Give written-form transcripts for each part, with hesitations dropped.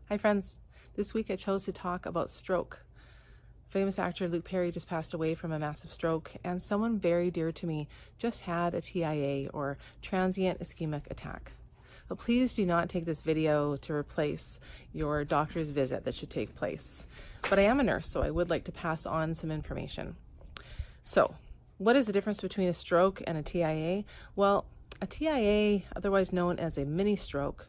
Hi friends, this week I chose to talk about stroke. Famous actor Luke Perry just passed away from a massive stroke, and someone very dear to me just had a TIA, or transient ischemic attack. But please do not take this video to replace your doctor's visit that should take place. But I am a nurse, so I would like to pass on some information. So, what is the difference between a stroke and a TIA? Well, a TIA, otherwise known as a mini stroke,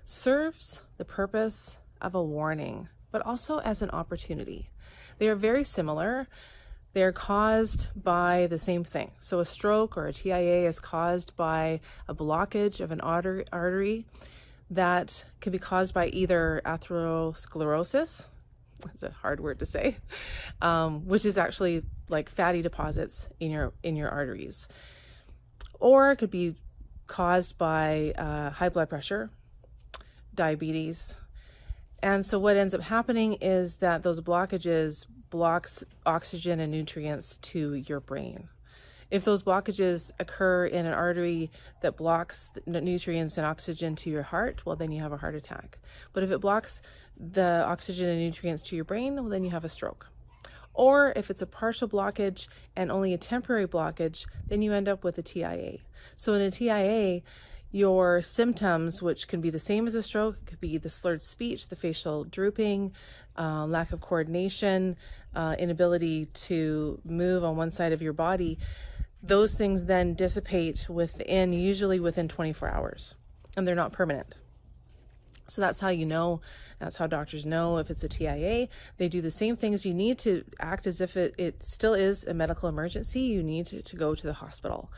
serves the purpose of a warning, but also as an opportunity. They are very similar. They are caused by the same thing. So a stroke or a TIA is caused by a blockage of an artery that can be caused by either atherosclerosis, that's a hard word to say, which is actually like fatty deposits in your arteries, or it could be caused by high blood pressure, diabetes. And so what ends up happening is that those blockages blocks oxygen and nutrients to your brain. If those blockages occur in an artery that blocks the nutrients and oxygen to your heart, well, then you have a heart attack. But if it blocks the oxygen and nutrients to your brain, well, then you have a stroke. Or if it's a partial blockage and only a temporary blockage, then you end up with a TIA. So in a TIA, your symptoms, which can be the same as a stroke, could be the slurred speech, the facial drooping, lack of coordination, inability to move on one side of your body. Those things then dissipate usually within 24 hours, and they're not permanent. So that's how you know, that's how doctors know if it's a TIA. They do the same things. You need to act as if it still is a medical emergency. You need to go to the hospital.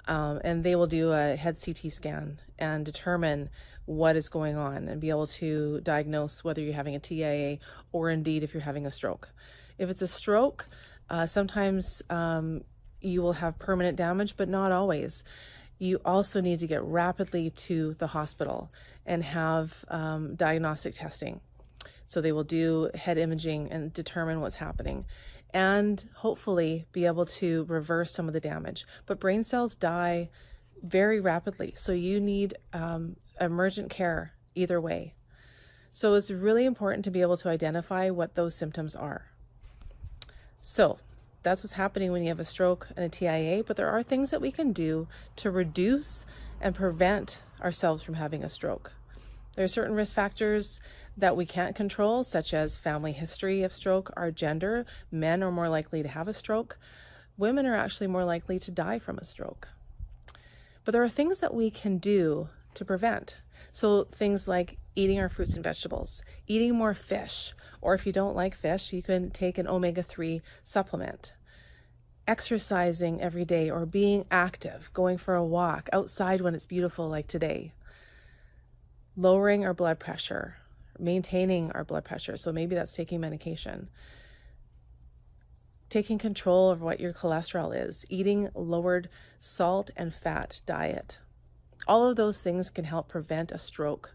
And they will do a head CT scan and determine what is going on and be able to diagnose whether you're having a TIA or indeed if you're having a stroke. If it's a stroke, sometimes you will have permanent damage, but not always. You also need to get rapidly to the hospital and have diagnostic testing. So they will do head imaging and determine what's happening, and hopefully be able to reverse some of the damage. But brain cells die very rapidly, so you need emergent care either way. So it's really important to be able to identify what those symptoms are. So that's what's happening when you have a stroke and a TIA, but there are things that we can do to reduce and prevent ourselves from having a stroke. There are certain risk factors that we can't control, such as family history of stroke, our gender. Men are more likely to have a stroke. Women are actually more likely to die from a stroke. But there are things that we can do to prevent. So things like eating our fruits and vegetables, eating more fish, or if you don't like fish, you can take an omega-3 supplement. Exercising every day or being active, going for a walk outside when it's beautiful like today. Lowering our blood pressure, maintaining our blood pressure. So maybe that's taking medication. Taking control of what your cholesterol is, eating lowered salt and fat diet. All of those things can help prevent a stroke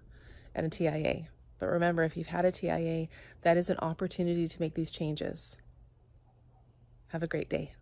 and a TIA. But remember, if you've had a TIA, that is an opportunity to make these changes. Have a great day.